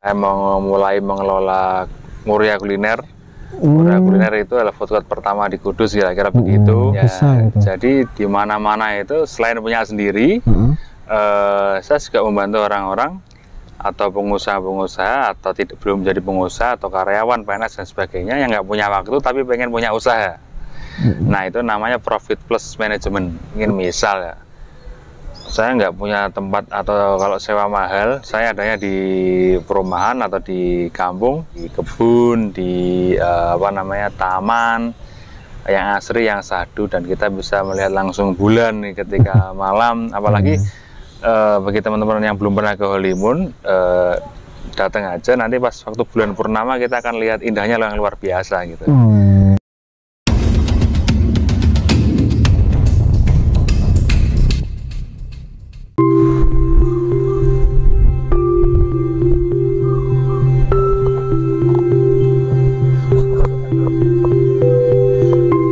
Saya mau mulai mengelola Muria Kuliner. Muria Kuliner itu adalah food court pertama di Kudus, kira-kira begitu. Ya, gitu. jadi di mana-mana itu selain punya sendiri, saya juga membantu orang-orang atau pengusaha-pengusaha atau belum jadi pengusaha atau karyawan PNS dan sebagainya yang nggak punya waktu tapi pengen punya usaha. Nah, itu namanya profit plus management. Ingin misal ya, saya nggak punya tempat atau kalau sewa mahal, saya adanya di perumahan atau di kampung, di kebun, di taman yang asri, yang sadu, dan kita bisa melihat langsung bulan nih ketika malam. Apalagi bagi teman-teman yang belum pernah ke Holimun, datang aja, nanti pas waktu bulan purnama kita akan lihat indahnya yang luar biasa gitu.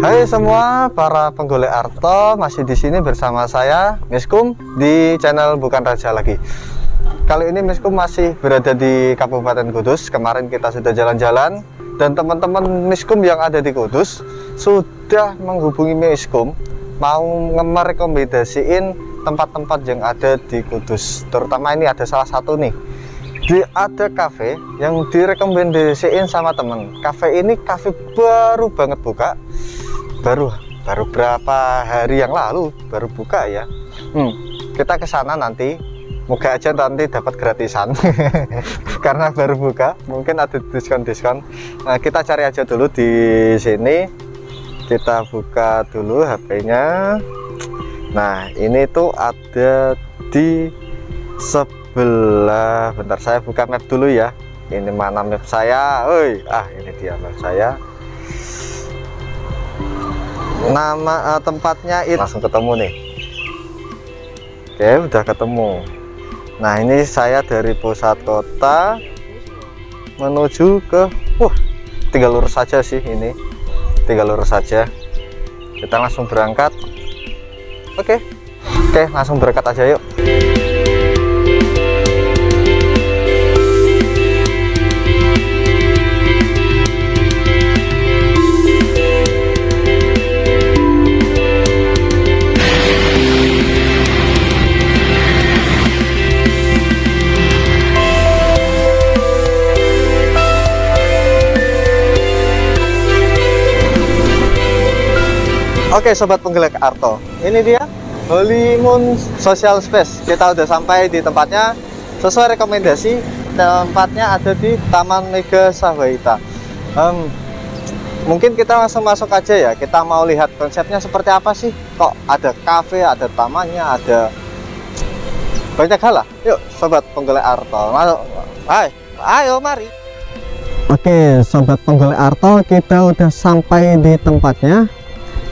Hai semua para penggolek Arto, masih di sini bersama saya Miskum di channel Bukan Raja Lagi. Kali ini Miskum masih berada di Kabupaten Kudus. Kemarin kita sudah jalan-jalan dan teman-teman Miskum yang ada di Kudus sudah menghubungi Miskum mau merekomendasiin tempat-tempat yang ada di Kudus. Terutama ini ada salah satu nih, ada cafe yang direkomendasiin sama temen. Cafe ini cafe baru banget buka, baru berapa hari yang lalu baru buka ya. Kita ke sana nanti, moga aja nanti dapat gratisan karena baru buka, mungkin ada diskon. Nah, kita cari aja dulu di sini. Kita buka dulu HP-nya. Nah, ini tuh ada di sebelah. Bentar, saya buka map dulu ya. Ini mana map saya? Ini dia map saya. Nama tempatnya itu langsung ketemu nih. Oke, udah ketemu. Nah, ini saya dari pusat kota menuju ke tinggal lurus saja sih ini. Tinggal lurus saja. Kita langsung berangkat. Oke, langsung berangkat aja yuk. Oke sobat penggolek Arto, ini dia Holimun Social Space. Kita udah sampai di tempatnya sesuai rekomendasi. Tempatnya ada di Taman Mega Sahawaita. Mungkin kita langsung masuk aja ya. Kita mau lihat konsepnya seperti apa sih. Kok ada cafe, ada tamannya, ada banyak hal lah. Yuk sobat penggolek Arto, ayo mari. Oke sobat penggolek Arto, kita udah sampai di tempatnya.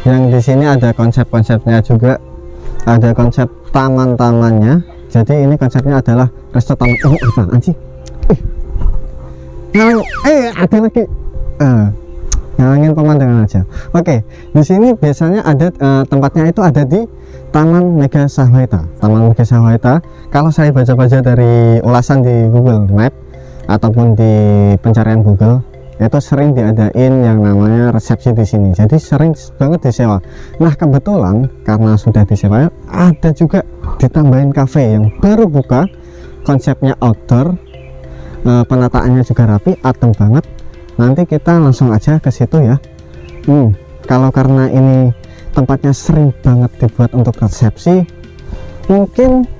Yang di sini ada konsep-konsepnya juga, ada konsep taman-tamannya. Jadi ini konsepnya adalah resto taman. Apaan sih? Ada lagi. Ngalangin pemandangan aja. Oke, di sini biasanya ada tempatnya itu ada di Taman Mega Sahawaita. Taman Mega Sahawaita. Kalau saya baca-baca dari ulasan di Google Map ataupun di pencarian Google, itu sering diadain yang namanya resepsi di sini. Jadi sering banget disewa. Nah, kebetulan karena sudah disewa, ada juga ditambahin cafe yang baru buka, konsepnya outdoor, penataannya juga rapi, adem banget. Nanti kita langsung aja ke situ ya. Kalau karena ini tempatnya sering banget dibuat untuk resepsi, mungkin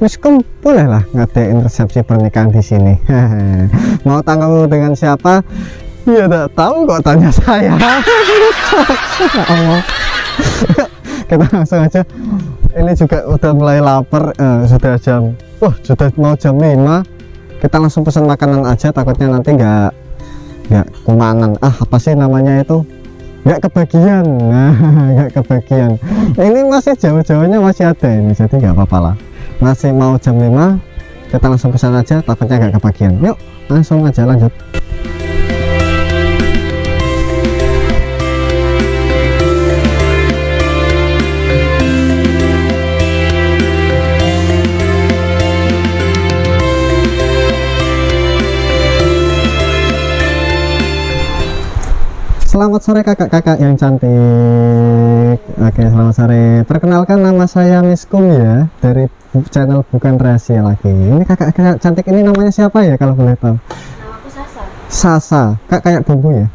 Miskum bolehlah ngadain resepsi pernikahan di sini. Mau tanggal dengan siapa? Ya tidak tahu kok, tanya saya. Kita langsung aja. Ini juga udah mulai lapar. Sudah mau jam 5. Kita langsung pesan makanan aja. Takutnya nanti nggak kumanan. Apa sih namanya itu? Nggak kebagian. Nggak kebagian. Ini masih jauh-jauhnya masih ada ini. Jadi nggak apa-apa lah. Masih mau jam 5, kita langsung pesan aja, takutnya nggak kebagian. Yuk langsung aja lanjut. Selamat sore kakak-kakak yang cantik. Oke, selamat sore. Perkenalkan, nama saya Miskum ya, dari channel Bukan Rahasia Lagi. Ini kakak-kakak cantik ini namanya siapa ya kalau boleh tahu? Namaku Sasa. Sasa, kak kayak bumbu ya?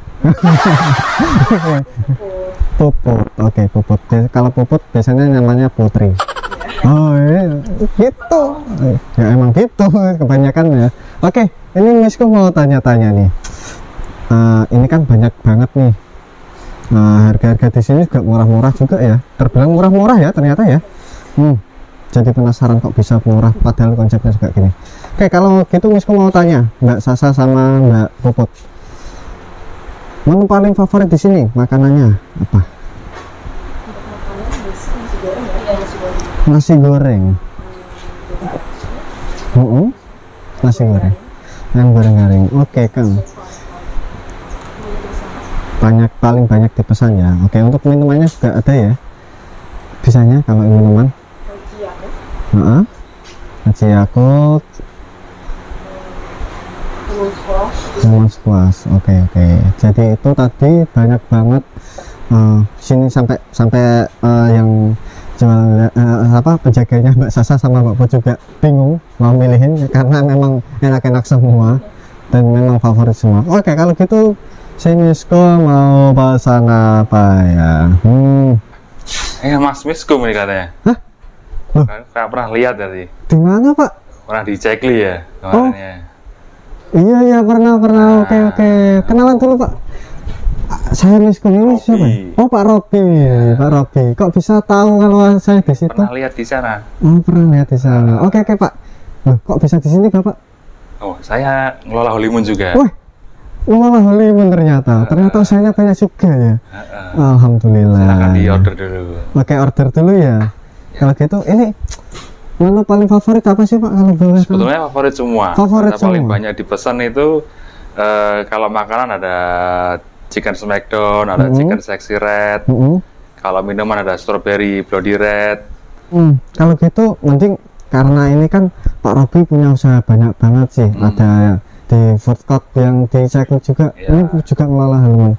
Puput, oke Puput. Kalau Puput biasanya namanya Putri. Oh iya, gitu. Ya emang gitu kebanyakan ya. Oke, ini Miskum mau tanya-tanya nih. Ini kan banyak banget nih. Harga-harga di sini juga murah-murah juga ya. Terbilang murah-murah ya ternyata ya. Jadi penasaran kok bisa murah padahal konsepnya juga gini. Oke, kalau gitu Miskum mau tanya Mbak Sasa sama Mbak Puput. Menu paling favorit di sini makanannya apa? Nasi goreng. Nasi goreng. Yang goreng-goreng. Oke, Kang. Paling banyak dipesan ya. Oke, untuk minumannya juga ada ya. Bisanya kalau minuman. Haji Yakult. Lemon squash. Oke. Jadi itu tadi banyak banget sini sampai yang jual penjaganya Mbak Sasa sama Mbak Put juga bingung mau milihin karena memang enak-enak semua dan memang favorit semua. Oke, kalau gitu si Miskum mau pesan apa ya? Mas Miskum ini katanya. Hah? Loh? Kayak pernah lihat tadi. Di mana, Pak? Pernah di Cekli ya kemarinnya. Iya pernah. Oke. Kenalan dulu, Pak. Saya Miskum ini siapa? Oh, Pak Robi. Pak Robi. Kok bisa tahu kalau saya di situ? Pernah lihat di sana. Oh, pernah lihat di sana. Oke, Pak. Loh, kok bisa di sini, Bapak? Oh, saya ngelola Holimun juga. Wah, ngelola Holimun ternyata. Ternyata usahanya banyak juga ya. Alhamdulillah. Silakan di order dulu. Oke, order dulu ya. Kalau gitu, ini menu paling favorit apa sih, Pak? Kalau boleh? Sebetulnya favorit semua. Favorit semua. Paling banyak dipesan itu kalau makanan ada chicken smackdown, ada chicken sexy red. Kalau minuman ada strawberry bloody red. Kalau gitu mending, karena ini kan Pak Robi punya usaha banyak banget sih. Ada di food court yang di Cekli juga. Ini juga ngelola Holimun.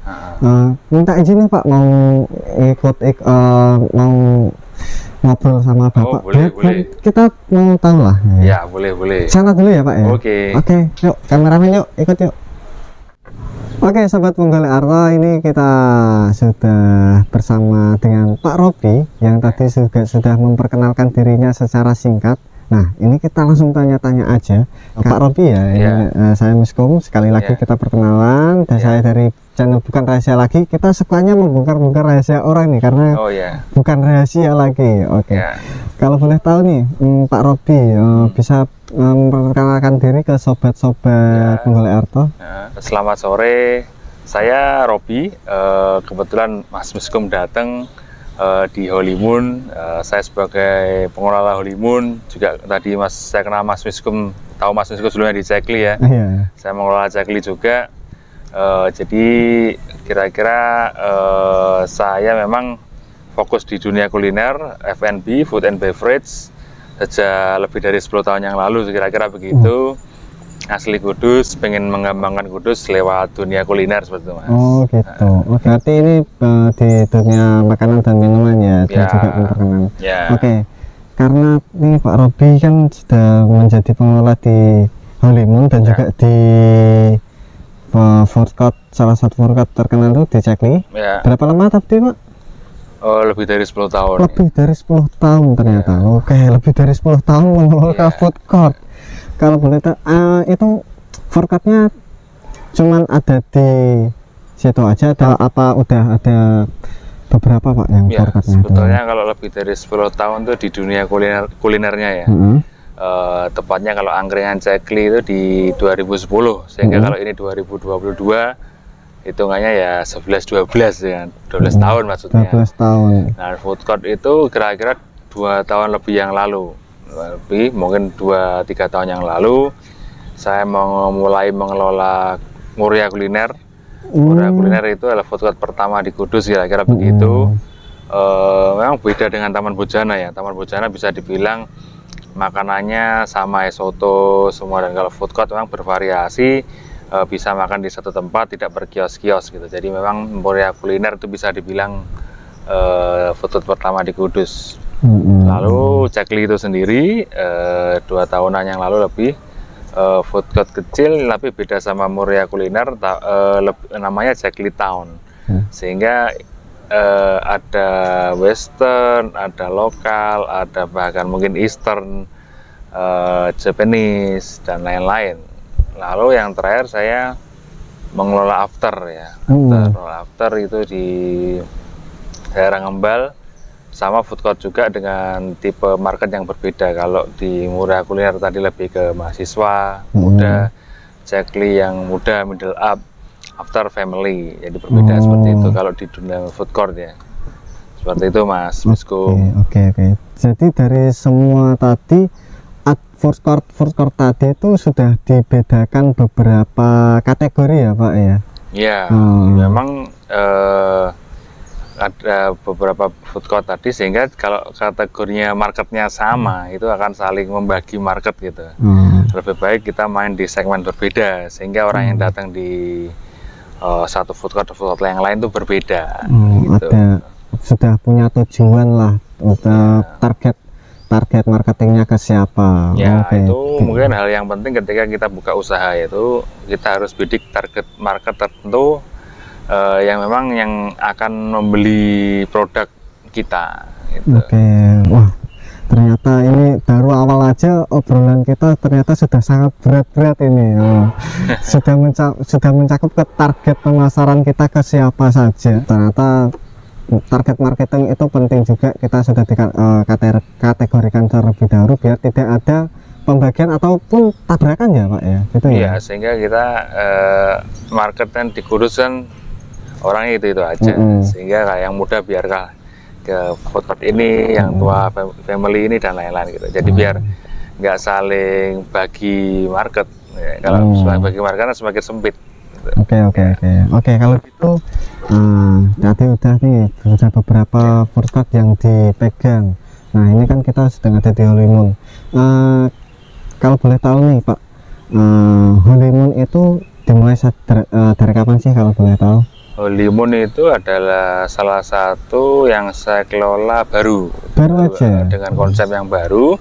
Minta izin nih Pak, mau mau ngobrol sama Bapak. Boleh. Kita mau tahu lah. Ya, boleh. Sana dulu ya Pak ya. Oke, yuk kameramen yuk, ikut yuk. Oke, sobat penggolek Arto, ini kita sudah bersama dengan Pak Robi yang tadi juga sudah memperkenalkan dirinya secara singkat. Nah, ini kita langsung tanya-tanya aja. Pak Robi ya, ini, saya Miskum, sekali lagi kita perkenalan, dan saya dari channel Bukan Rahasia Lagi. Kita sukanya membongkar-bongkar rahasia orang nih, karena bukan rahasia lagi. Oke. Kalau boleh tahu nih, Pak Robi bisa memperkenalkan diri ke sobat-sobat penggolek Arto. Selamat sore, saya Robi. Kebetulan Mas Miskum datang di Holimun. Saya sebagai pengelola Holimun juga. Tadi saya kenal Mas Miskum, tahu Mas Miskum sebelumnya di Cekli ya. Saya mengelola Cekli juga. Jadi kira-kira saya memang fokus di dunia kuliner, F&B, food and beverage sejak lebih dari 10 tahun yang lalu, kira-kira begitu. Asli Kudus, pengen mengembangkan Kudus lewat dunia kuliner seperti itu, Mas. Oh gitu. Berarti ini di dunia makanan dan minuman ya, dan juga memperkenalkan. Oke. Karena nih Pak Robi kan sudah menjadi pengelola di Holimun dan juga di food court, salah satu food court terkenal itu di Cekli. Berapa lama tadi Pak? Lebih dari 10 tahun. Lebih dari 10 tahun ternyata. Oke, lebih dari 10 tahun mengelola food court. Kalau boleh tahu, itu food courtnya cuman ada di situ aja, atau apa udah ada beberapa Pak yang food courtnya? Sebetulnya kalau lebih dari 10 tahun tuh di dunia kulinernya ya. Tepatnya kalau angkringan Cekli itu di 2010, sehingga kalau ini 2022 hitungannya ya 11-12 ya, 12 tahun maksudnya. 12 tahun. Nah, food court itu kira-kira 2 tahun lebih yang lalu, mungkin 2-3 tahun yang lalu saya mulai mengelola Muria Kuliner. Muria Kuliner itu adalah food court pertama di Kudus, kira-kira begitu. Memang beda dengan Taman Bojana ya. Taman Bojana bisa dibilang makanannya sama soto semua, dan kalau food court memang bervariasi. bisa makan di satu tempat, tidak berkios-kios gitu. Jadi memang Emporia Kuliner itu bisa dibilang food court pertama di Kudus. Lalu Cekli itu sendiri 2 tahunan yang lalu lebih food court kecil, tapi beda sama Emporia Kuliner, namanya Cekli Town. Sehingga ada Western, ada lokal, ada bahkan mungkin Eastern, Japanese dan lain-lain. Lalu yang terakhir saya mengelola after ya. After itu di daerah Ngembal, sama food court juga dengan tipe market yang berbeda. Kalau di Emporia Kuliner tadi lebih ke mahasiswa, muda, Cekli yang muda, middle up, after family. Jadi berbeda seperti itu kalau di dunia food court ya. Seperti itu Mas Miskum. Oke. Jadi dari semua tadi food court tadi itu sudah dibedakan beberapa kategori ya Pak ya? Iya, memang ada beberapa food court tadi, sehingga kalau kategorinya marketnya sama itu akan saling membagi market gitu. Lebih baik kita main di segmen berbeda sehingga orang yang datang di satu food court yang lain itu berbeda. Gitu. Sudah punya tujuan lah untuk target marketingnya ke siapa. Ya, itu mungkin hal yang penting ketika kita buka usaha, yaitu kita harus bidik target market tertentu yang memang yang akan membeli produk kita gitu. Wah, ternyata ini baru awal aja obrolan kita ternyata sudah sangat berat ini. Sudah mencakup ke target pemasaran kita ke siapa saja. Ternyata target marketing itu penting juga, kita sudah dikategorikan terlebih dahulu biar tidak ada pembagian ataupun tabrakan ya Pak ya, gitu ya. Iya, sehingga kita market kan di Kudus kan orangnya itu aja, sehingga kayak yang muda biarkah ke food court ini, yang tua family ini dan lain-lain gitu. Jadi biar nggak saling bagi market ya. Kalau bagi market semakin sempit. Oke, kalau gitu tadi udah beberapa food court yang dipegang. Nah ini kan kita sedang ada di Holimun. Kalau boleh tahu nih Pak, Holimun itu dimulai dari kapan sih kalau boleh tahu? Holimun itu adalah salah satu yang saya kelola baru aja, dengan konsep yang baru.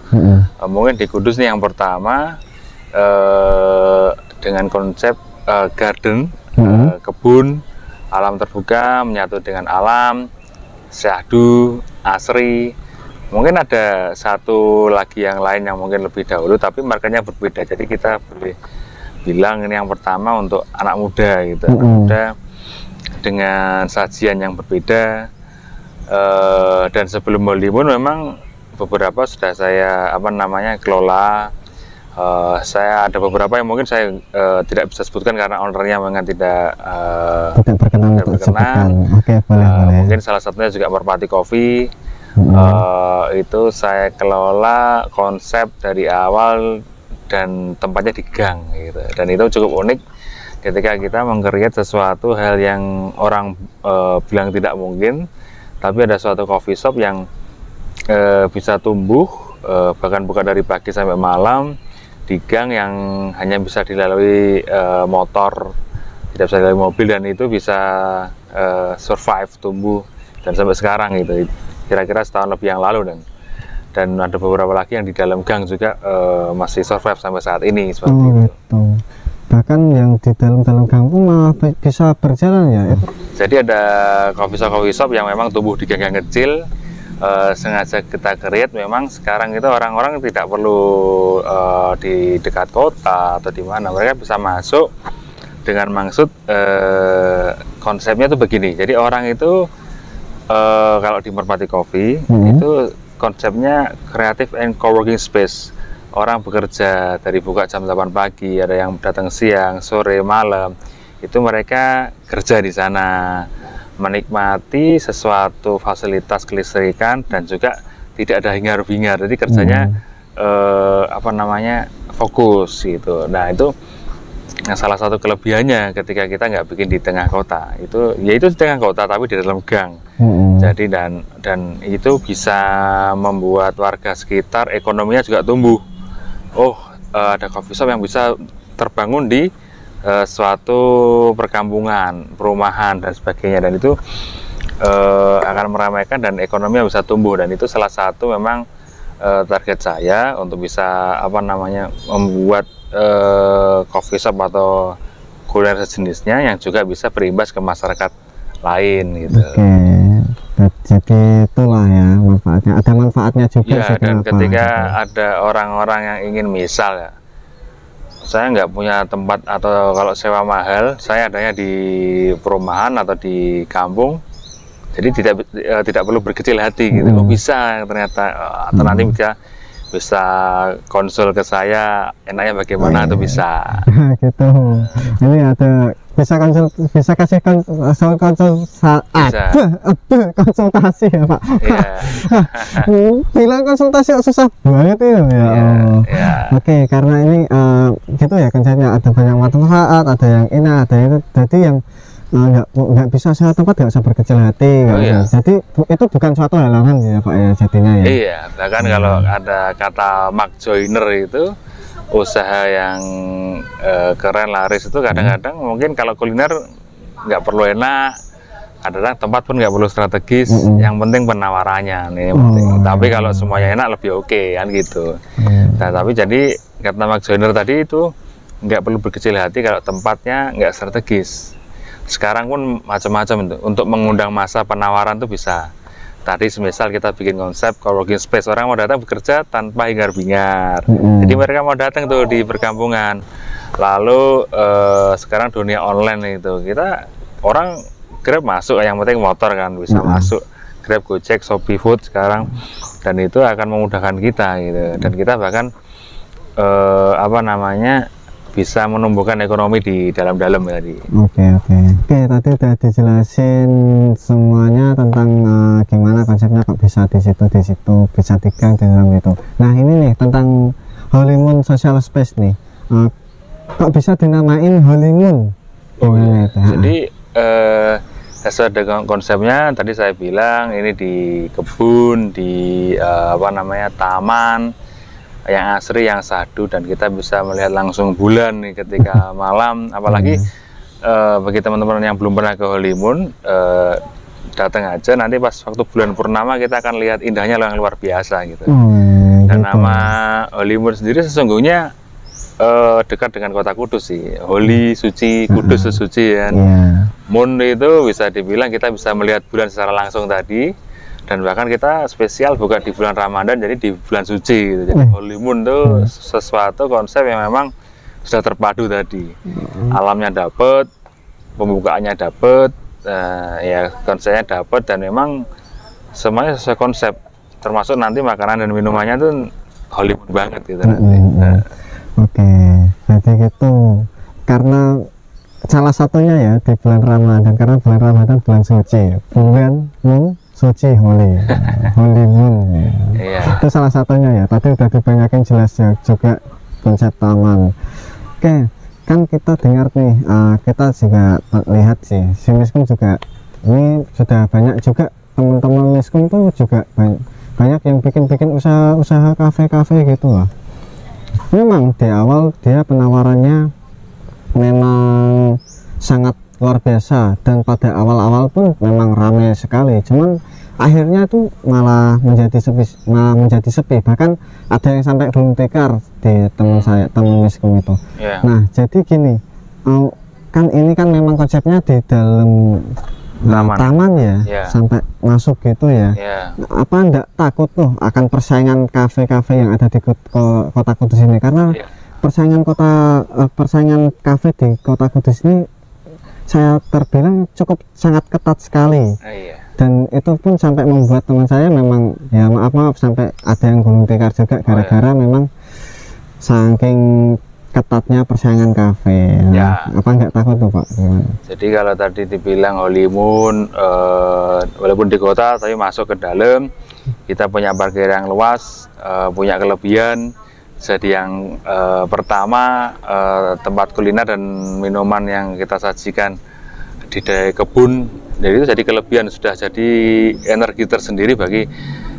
Mungkin di Kudus nih yang pertama dengan konsep garden, kebun, alam terbuka menyatu dengan alam, syahdu, asri. Mungkin ada satu lagi yang lain yang mungkin lebih dahulu, tapi marketnya berbeda. Jadi kita boleh bilang ini yang pertama untuk anak muda gitu, anak muda dengan sajian yang berbeda. Dan sebelum Holimun memang beberapa sudah saya kelola. Saya ada beberapa yang mungkin saya tidak bisa sebutkan karena ownernya memang tidak berkenan. Boleh. Mungkin salah satunya juga Merpati Coffee. Itu saya kelola konsep dari awal dan tempatnya di gang gitu. Dan itu cukup unik ketika kita meng-create sesuatu hal yang orang bilang tidak mungkin, tapi ada suatu coffee shop yang bisa tumbuh bahkan buka dari pagi sampai malam di gang yang hanya bisa dilalui motor, tidak bisa dilalui mobil, dan itu bisa survive, tumbuh, dan sampai sekarang itu kira-kira setahun lebih yang lalu, dan ada beberapa lagi yang di dalam gang juga masih survive sampai saat ini seperti itu. Bahkan yang di dalam gang pun malah bisa berjalan ya. Jadi ada coffee shop yang memang tumbuh di gang kecil. Sengaja kita create, memang sekarang itu orang-orang tidak perlu di dekat kota atau di mana, mereka bisa masuk dengan maksud konsepnya itu begini. Jadi orang itu kalau di Merpati Coffee itu konsepnya creative and co-working space. Orang bekerja dari buka jam 8 pagi, ada yang datang siang, sore, malam, itu mereka kerja di sana, menikmati sesuatu fasilitas kelistrikan dan juga tidak ada hingar-bingar. Jadi kerjanya fokus gitu. Nah itu salah satu kelebihannya ketika kita nggak bikin di tengah kota, itu yaitu di tengah kota tapi di dalam gang. Jadi dan itu bisa membuat warga sekitar ekonominya juga tumbuh. Ada coffee shop yang bisa terbangun di suatu perkampungan, perumahan dan sebagainya, dan itu akan meramaikan dan ekonomi bisa tumbuh, dan itu salah satu memang target saya untuk bisa membuat coffee shop atau kuliner sejenisnya yang juga bisa berimbas ke masyarakat lain gitu. Jadi itulah ya manfaatnya, ada manfaatnya juga ya, sih. Dan kenapa, ketika gitu. ada orang-orang yang ingin, misal ya, saya nggak punya tempat atau kalau sewa mahal, saya adanya di perumahan atau di kampung, jadi tidak perlu berkecil hati gitu. Oh bisa ternyata, atau nanti bisa konsul ke saya, enaknya bagaimana, itu bisa. Gitu. Ini ada bisa kasih konsultasi ya Pak. Bilang konsultasi susah banget ya. Oke, karena ini gitu ya konsepnya, ada banyak manfaat, ada yang ini, ada itu. Jadi yang nggak bisa sewa tempat nggak usah berkecil hati. Jadi itu bukan suatu halangan ya Pak ya jadinya ya. Iya, bahkan kalau ada kata Mark Joyner itu, usaha yang keren laris itu kadang-kadang mungkin kalau kuliner nggak perlu enak, kadang tempat pun nggak perlu strategis, yang penting penawarannya nih penting. Tapi kalau semuanya enak lebih oke kan gitu. Nah, tapi jadi kata Mark Joyner tadi itu nggak perlu berkecil hati kalau tempatnya nggak strategis. Sekarang pun macam-macam untuk mengundang masa penawaran tuh bisa. Tadi semisal kita bikin konsep coworking space, orang mau datang bekerja tanpa hingar-bingar. Jadi mereka mau datang tuh di perkampungan. Lalu sekarang dunia online itu, kita orang Grab masuk, yang penting motor kan bisa masuk. Grab, Gojek, Shopee Food sekarang, dan itu akan memudahkan kita gitu. Dan kita bahkan bisa menumbuhkan ekonomi di dalam-dalam tadi. Oke, tadi udah dijelasin semuanya tentang gimana konsepnya, kok bisa di situ bisa digang di dalam itu. Nah, ini nih tentang Holy Moon Social Space nih. Kok bisa dinamain Holy Moon? Jadi sesuai dengan konsepnya tadi saya bilang, ini di kebun, di taman yang asri, yang sadu, dan kita bisa melihat langsung bulan nih ketika malam. Apalagi bagi teman-teman yang belum pernah ke Holy Moon, datang aja, nanti pas waktu bulan purnama kita akan lihat indahnya yang luar biasa gitu. Dan nama Holy Moon sendiri sesungguhnya dekat dengan kota Kudus sih. Holy, suci, Kudus, suci kan. Moon itu bisa dibilang kita bisa melihat bulan secara langsung tadi. Dan bahkan kita spesial bukan di bulan Ramadan, jadi di bulan suci gitu. Jadi Holy Moon itu sesuatu konsep yang memang sudah terpadu tadi. Alamnya dapat, pembukaannya dapat, ya konsepnya dapat, dan memang semuanya sesuai konsep. Termasuk nanti makanan dan minumannya tuh Holy Moon banget gitu nanti. Oke, jadi gitu. Karena salah satunya ya di bulan Ramadan, karena bulan Ramadan bulan suci, bulan Moon suci, Holy Moon. Itu salah satunya ya. Tadi udah dibanyakin jelas ya, juga konsep taman. Oke, kan kita dengar nih, kita juga lihat sih, si Miskum juga ini sudah banyak juga teman-teman Miskum tuh juga banyak yang bikin usaha kafe gitu lah. Memang di awal dia penawarannya memang sangat luar biasa, dan pada awal-awal pun memang ramai sekali, cuman akhirnya tuh malah menjadi sepi, bahkan ada yang sampai gulung tikar di teman Miskum itu. Nah, jadi gini, kan ini kan memang konsepnya di dalam taman ya, sampai masuk gitu ya. Apa enggak takut tuh akan persaingan kafe-kafe yang ada di kota Kudus ini? Karena persaingan kafe di kota Kudus ini saya terbilang cukup sangat ketat sekali. Dan itu pun sampai membuat teman saya memang ya maaf sampai ada yang gulung tikar juga gara-gara memang saking ketatnya persaingan kafe. Apa nggak takut tuh Pak? Gimana? Jadi kalau tadi dibilang Holy Moon, walaupun di kota tapi masuk ke dalam, kita punya parkir yang luas, punya kelebihan. Jadi yang pertama, tempat kuliner dan minuman yang kita sajikan di kebun, jadi itu jadi kelebihan, sudah jadi energi tersendiri bagi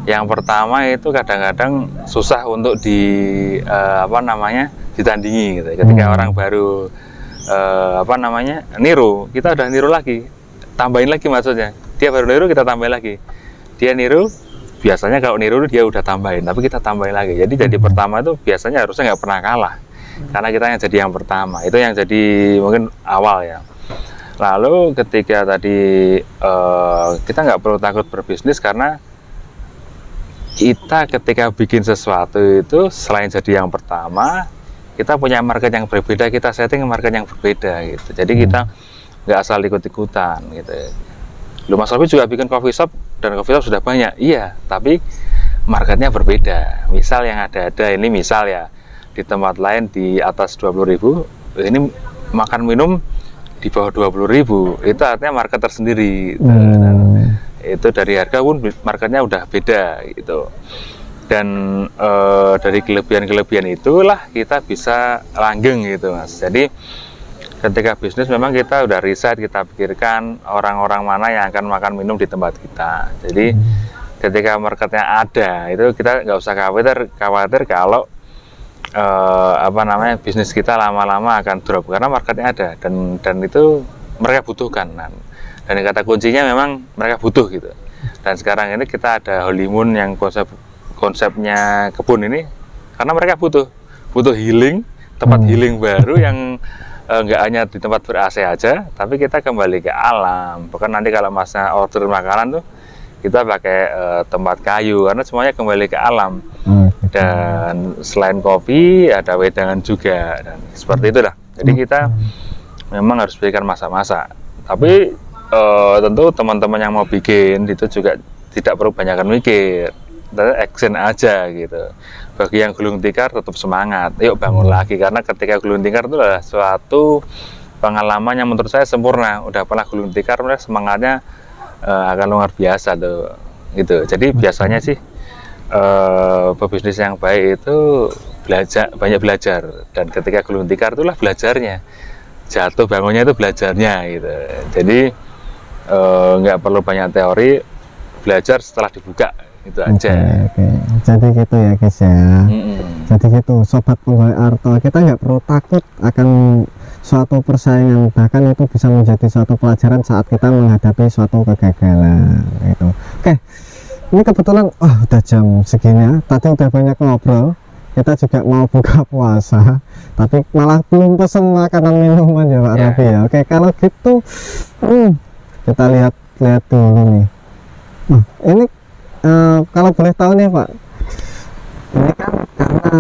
yang pertama. Itu kadang-kadang susah untuk ditandingi gitu. Ketika orang baru apa namanya, niru, kita udah niru lagi, tambahin lagi maksudnya. Dia baru niru, kita tambahin lagi. Dia niru, biasanya kalau niru dia udah tambahin, tapi kita tambahin lagi. Jadi pertama itu biasanya harusnya nggak pernah kalah, karena kita yang jadi yang pertama. Itu yang jadi mungkin awal ya. Lalu ketika tadi kita nggak perlu takut berbisnis, karena kita ketika bikin sesuatu itu selain jadi yang pertama, kita punya market yang berbeda, kita setting market yang berbeda gitu. Jadi kita nggak asal ikut-ikutan gitu. Lu Mas Robi juga bikin coffee shop, dan coffee shop sudah banyak, iya, tapi marketnya berbeda. Misal yang ada ini, misal ya, di tempat lain di atas 20.000, ini makan minum di bawah 20.000, itu artinya market tersendiri gitu. Dan itu dari harga pun marketnya udah beda gitu. Dan dari kelebihan-kelebihan itulah kita bisa langgeng gitu Mas. Jadi ketika bisnis memang kita udah riset, kita pikirkan orang-orang mana yang akan makan minum di tempat kita. Jadi ketika marketnya ada, itu kita nggak usah khawatir kalau apa namanya, bisnis kita lama-lama akan drop, karena marketnya ada, dan itu mereka butuhkan. Dan kata kuncinya memang mereka butuh gitu. Dan sekarang ini kita ada Holy Moon yang konsepnya kebun ini, karena mereka butuh healing, tempat healing baru yang nggak hanya di tempat ber-AC aja, tapi kita kembali ke alam. Bahkan nanti kalau masnya order makanan tuh kita pakai tempat kayu, karena semuanya kembali ke alam. Dan selain kopi ada wedangan juga, dan seperti itu dah. Jadi kita memang harus berikan masa-masa. Tapi tentu teman-teman yang mau bikin itu juga tidak perlu banyakkan mikir, action aja gitu. Bagi yang gulung tikar tetap semangat, yuk bangun lagi, karena ketika gulung tikar itu adalah suatu pengalaman yang menurut saya sempurna. Udah pernah gulung tikar, semangatnya akan luar biasa tuh gitu. Jadi biasanya sih pebisnis yang baik itu banyak belajar, dan ketika gulung tikar itulah belajarnya, jatuh bangunnya itu belajarnya gitu. Jadi nggak perlu banyak teori, belajar setelah dibuka itu aja. Oke. Jadi gitu ya guys ya. Jadi gitu sobat penggolek arto, kita nggak perlu takut akan suatu persaingan, bahkan itu bisa menjadi suatu pelajaran saat kita menghadapi suatu kegagalan gitu. Oke, ini kebetulan udah jam segini ya. Tadi udah banyak ngobrol, kita juga mau buka puasa, tapi malah belum pesen makanan minuman ya Pak Robi ya. Oke, kalau gitu kita lihat dulu nih. Ini kalau boleh tahu nih Pak, ini kan karena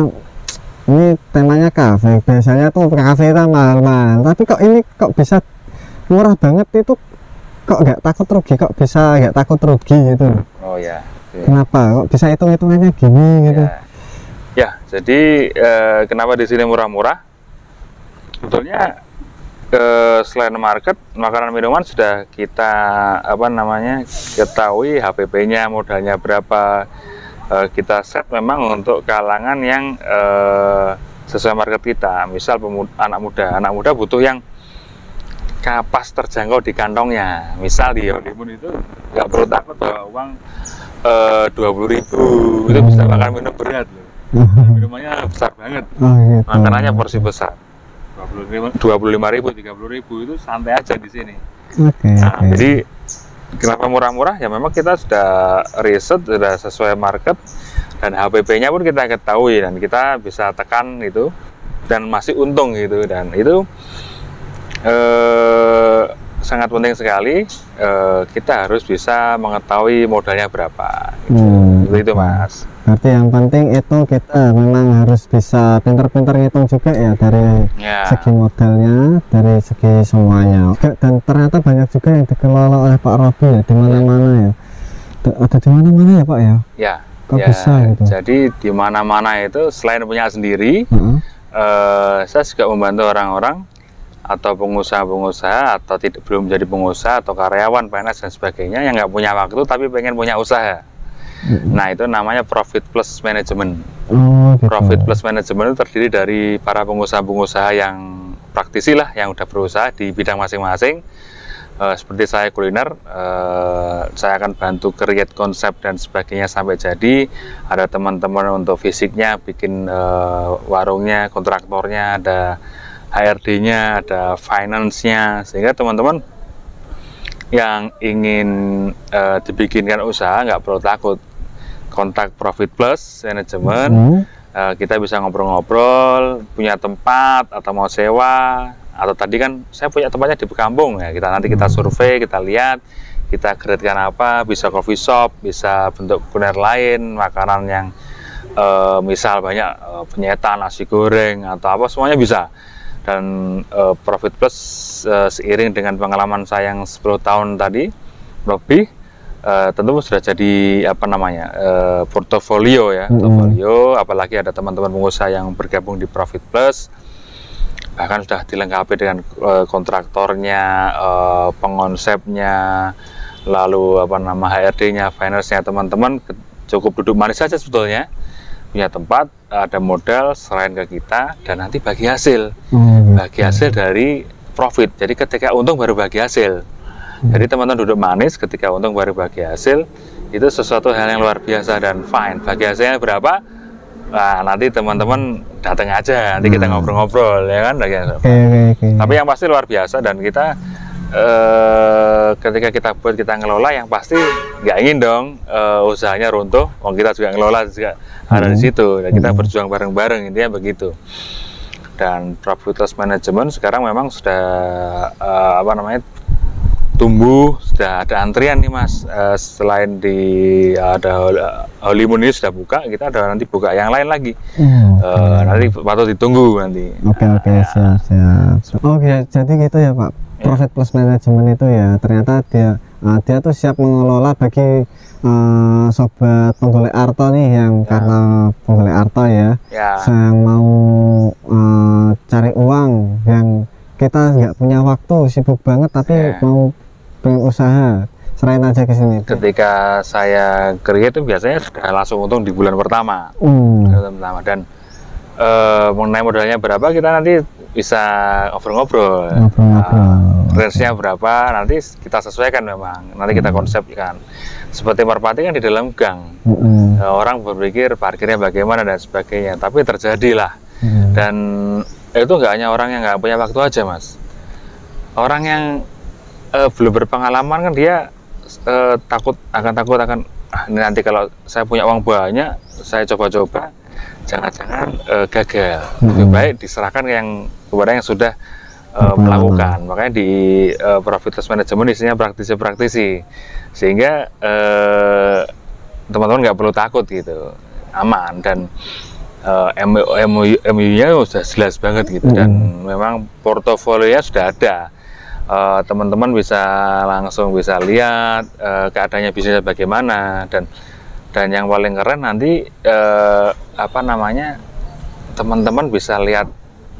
ini temanya kafe, biasanya tuh kafe itu mahal-mahal, tapi kok ini kok bisa murah banget, itu kok nggak takut rugi, kok bisa nggak takut rugi gitu? Oh ya. Kenapa kok bisa hitung-hitungannya gini gitu? Ya, jadi kenapa di sini murah-murah? Sebetulnya selain market, makanan minuman sudah kita ketahui HPP-nya, modalnya berapa, kita set memang untuk kalangan yang sesuai market kita. Misal anak muda butuh yang kapas terjangkau di kantongnya. Misal di Holy Moon itu nggak perlu takut bahwa uang 20.000 itu bisa makan minum berat loh. Minumannya besar banget, gitu. makanannya porsi besar. 25.000, 30.000 itu santai aja di sini. Jadi kenapa murah-murah? Ya memang kita sudah riset, sudah sesuai market, dan HPP-nya pun kita ketahui, dan kita bisa tekan itu, dan masih untung gitu. Dan itu sangat penting sekali. Kita harus bisa mengetahui modalnya berapa gitu. Itu Mas. Berarti yang penting itu kita memang harus bisa pintar-pintar ngitung juga ya, dari segi modalnya, dari segi semuanya. Dan ternyata banyak juga yang dikelola oleh Pak Robi ya, di mana-mana ya. Ada di mana-mana ya Pak ya? Ya. Kok bisa gitu? Jadi di mana-mana itu selain punya sendiri, saya juga membantu orang-orang atau pengusaha-pengusaha, atau belum jadi pengusaha, atau karyawan, PNS dan sebagainya, yang nggak punya waktu tapi pengen punya usaha. Nah, itu namanya profit plus management. Gitu. Profit plus management itu terdiri dari para pengusaha-pengusaha yang praktisi lah, yang udah berusaha di bidang masing-masing. Seperti saya kuliner, saya akan bantu create konsep dan sebagainya sampai jadi. Ada teman-teman untuk fisiknya, bikin warungnya, kontraktornya, ada HRD-nya, ada finance-nya, sehingga teman-teman yang ingin dibikinkan usaha nggak perlu takut, kontak Profit Plus Management. Kita bisa ngobrol-ngobrol, punya tempat atau mau sewa, atau tadi kan saya punya tempatnya di kampung ya, nanti kita survei, kita lihat, kita grade-kan apa, bisa coffee shop, bisa bentuk kuliner lain, makanan yang misal banyak penyetan, nasi goreng atau apa, semuanya bisa. Dan Profit Plus seiring dengan pengalaman saya yang 10 tahun tadi lebih, tentu sudah jadi apa namanya portofolio ya, portofolio. Apalagi ada teman-teman pengusaha yang bergabung di Profit Plus, bahkan sudah dilengkapi dengan kontraktornya, pengonsepnya, lalu apa nama HRD-nya, finance-nya. Teman-teman cukup duduk manis saja sebetulnya, punya tempat, ada modal, selain ke kita, dan nanti bagi hasil, bagi hasil dari profit. Jadi ketika untung baru bagi hasil. Jadi teman-teman duduk manis, ketika untung baru bagi hasil, itu sesuatu hal yang luar biasa dan fine. Bagi hasilnya berapa? Nah, nanti teman-teman datang aja, nanti kita ngobrol-ngobrol, ya kan? Tapi yang pasti luar biasa, dan kita ketika kita buat, kita ngelola, yang pasti nggak ingin dong usahanya runtuh. Kita juga ngelola juga ada di situ, dan kita berjuang bareng-bareng, intinya begitu. Dan Profit Plus Management sekarang memang sudah apa namanya tumbuh, sudah ada antrian nih Mas. Selain ada Holimun ini sudah buka, kita ada nanti buka yang lain lagi. Nanti patut ditunggu nanti. Oke, siap. Oke, jadi gitu ya Pak. Profit Plus Management itu ya ternyata dia tuh siap mengelola bagi sobat penggolek arto nih, yang karena penggolek arto ya, yang mau cari uang, yang kita nggak punya waktu, sibuk banget, tapi mau pengen usaha, serain aja ke sini. Ketika saya create itu biasanya sudah langsung untung di bulan pertama. Dan mengenai modalnya berapa, kita nanti bisa ngobrol-ngobrol. Range-nya berapa, nanti kita sesuaikan memang. Nanti kita konsepkan. Seperti merpati kan di dalam gang. Orang berpikir parkirnya bagaimana dan sebagainya, tapi terjadilah. Dan itu nggak hanya orang yang nggak punya waktu aja Mas. Orang yang belum berpengalaman kan dia takut akan ini nanti kalau saya punya uang banyak, saya coba-coba, jangan-jangan gagal. Lebih baik diserahkan kepada yang sudah melakukan. Makanya di Profit Plus Management isinya praktisi-praktisi, sehingga teman-teman nggak perlu takut gitu, aman. Dan MOU-nya sudah jelas banget gitu, dan memang portofolionya sudah ada. Teman-teman langsung bisa lihat keadaannya bisnisnya bagaimana, dan yang paling keren nanti apa namanya, teman-teman bisa lihat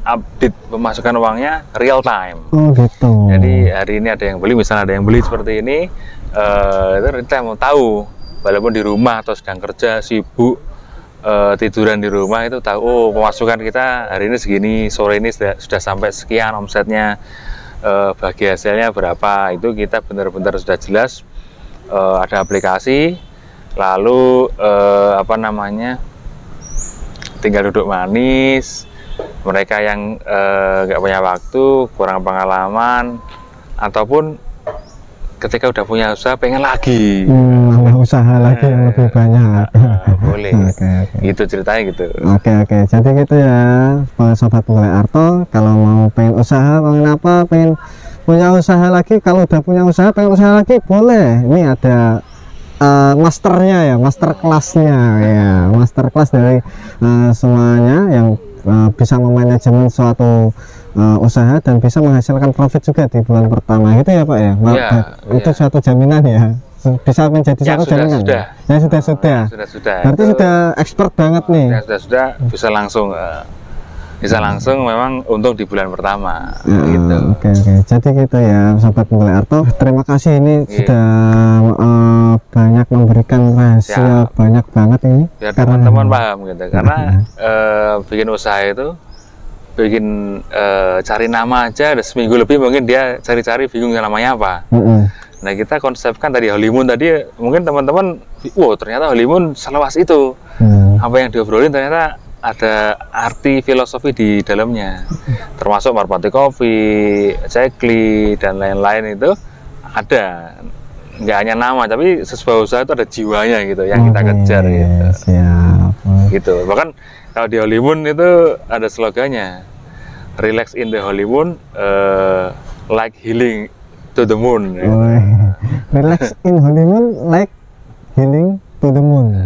update pemasukan uangnya real time. Gitu. Jadi hari ini ada yang beli, misalnya ada yang beli seperti ini, itu kita mau tahu, walaupun di rumah atau sedang kerja sibuk, tiduran di rumah, itu tahu pemasukan kita hari ini segini, sore ini sudah sampai sekian omsetnya, bagi hasilnya berapa. Itu kita benar-benar sudah jelas, ada aplikasi, lalu apa namanya, tinggal duduk manis. Mereka yang nggak punya waktu, kurang pengalaman, ataupun ketika udah punya usaha pengen lagi usaha lagi yang lebih banyak, boleh. Gitu ceritanya gitu. Oke, jadi gitu ya sobat penggolek arto, kalau mau pengen usaha, pengen punya usaha lagi, kalau udah punya usaha pengen usaha lagi, boleh. Ini ada masternya ya, master kelasnya ya, master kelas dari semuanya yang bisa memanajemen suatu usaha dan bisa menghasilkan profit juga di bulan pertama, gitu ya Pak ya. Itu suatu jaminan ya, bisa menjadi suatu jaminan. Sudah. Berarti sudah expert banget nih. Sudah bisa langsung memang untung di bulan pertama. Gitu. Oke. Jadi gitu ya sobat penggolek arto. Terima kasih ini sudah banyak memberikan rahasia, banyak banget ini. Biar teman-teman paham gitu. Karena bikin usaha itu, bikin cari nama aja ada seminggu lebih, mungkin dia cari-cari bingung namanya apa. Nah, kita konsepkan tadi Holimun tadi, mungkin teman-teman, wow ternyata Holimun seluas itu. Apa yang diobrolin ternyata ada arti filosofi di dalamnya. termasuk Merpati Coffee, Cekli dan lain-lain itu ada, nggak hanya nama tapi sebuah usaha itu ada jiwanya gitu yang kita kejar gitu. Siap. Gitu. Bahkan kalau di Hollywood itu ada slogannya, relax in the Hollywood, like healing to the moon. Gitu. Relax in Hollywood like healing to the moon.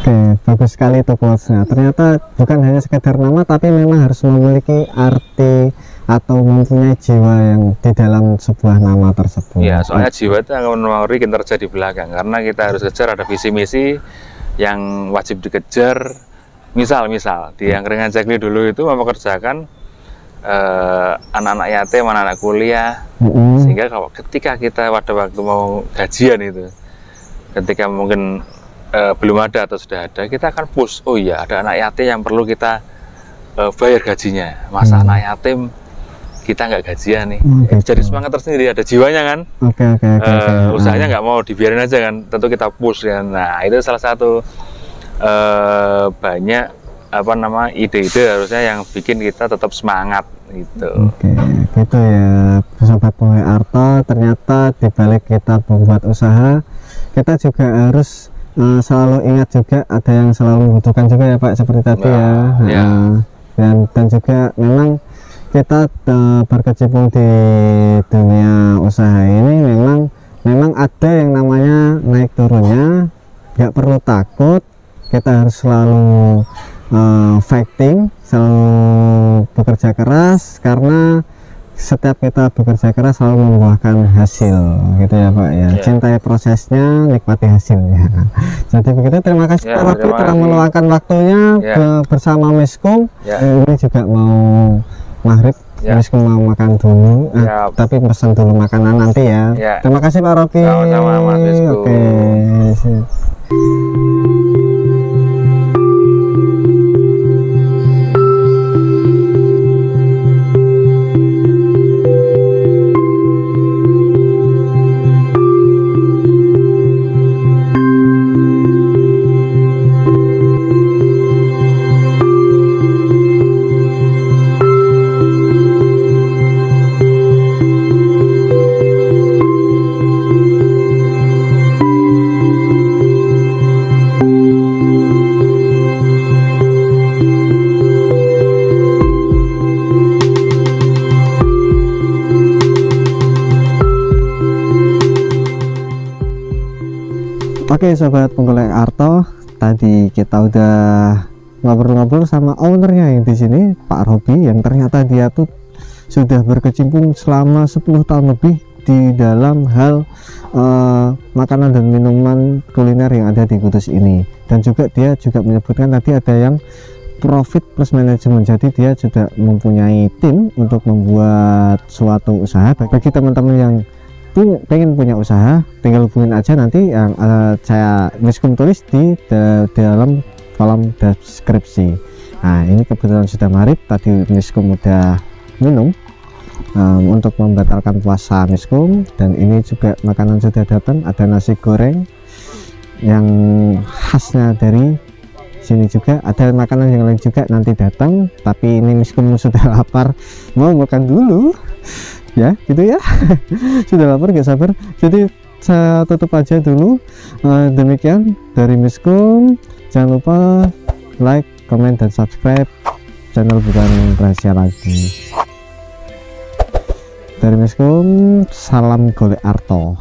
Oke, bagus sekali itu quotes-nya. Ternyata bukan hanya sekedar nama, tapi memang harus memiliki arti atau mempunyai jiwa yang di dalam sebuah nama tersebut. Ya, soalnya jiwa itu akan mempengaruhi kinerja di belakang, karena kita harus kejar ada visi misi yang wajib dikejar. Misal di Angkringan Cekli dulu itu mempekerjakan anak-anak yatim, anak-anak kuliah, sehingga ketika kita pada waktu mau gajian itu, ketika mungkin belum ada atau sudah ada, kita akan push, oh iya ada anak yatim yang perlu kita bayar gajinya, masa anak yatim kita nggak gajian nih. Jadi semangat tersendiri, ada jiwanya kan. Usahanya nggak mau dibiarin aja kan, tentu kita push ya. Nah itu salah satu banyak ide-ide harusnya yang bikin kita tetap semangat gitu. Gitu ya Sobat Penggawe Arto. Ternyata dibalik kita membuat usaha, kita juga harus selalu ingat juga ada yang selalu membutuhkan juga ya Pak, seperti tadi dan juga memang kita berkecimpung di dunia usaha ini memang ada yang namanya naik turunnya, nggak perlu takut, kita harus selalu fighting, selalu bekerja keras, karena setiap kita bekerja keras selalu membuahkan hasil gitu ya Pak ya. Cintai prosesnya, nikmati hasilnya. Jadi begitu, terima kasih Pak Robi telah meluangkan waktunya bersama Miskum. Ini juga mau maghrib, Miskum mau makan dulu, tapi pesan dulu makanan nanti ya. Terima kasih Pak Robi. Sama-sama Mas Miskum. Oke. Oke Sobat Penggolek Arto, tadi kita udah ngobrol-ngobrol sama ownernya yang di sini Pak Robi, yang ternyata dia tuh sudah berkecimpung selama 10 tahun lebih di dalam hal makanan dan minuman kuliner yang ada di Kudus ini. Dan juga dia juga menyebutkan tadi ada yang profit plus manajemen, jadi dia juga mempunyai tim untuk membuat suatu usaha. Bagi teman-teman yang pengen punya usaha, tinggal hubungin aja nanti yang saya Miskum tulis di dalam kolom deskripsi. Nah ini kebetulan sudah maghrib, tadi Miskum udah minum untuk membatalkan puasa Miskum, dan ini juga makanan sudah datang, ada nasi goreng yang khasnya dari sini, juga ada makanan yang lain juga nanti datang, tapi ini Miskum sudah lapar, mau makan dulu ya gitu ya. Sudah lapar gak sabar, jadi saya tutup aja dulu. Demikian dari Miskum, jangan lupa like, comment, dan subscribe channel Bukan Rahasia Lagi. Dari Miskum, salam golek arto.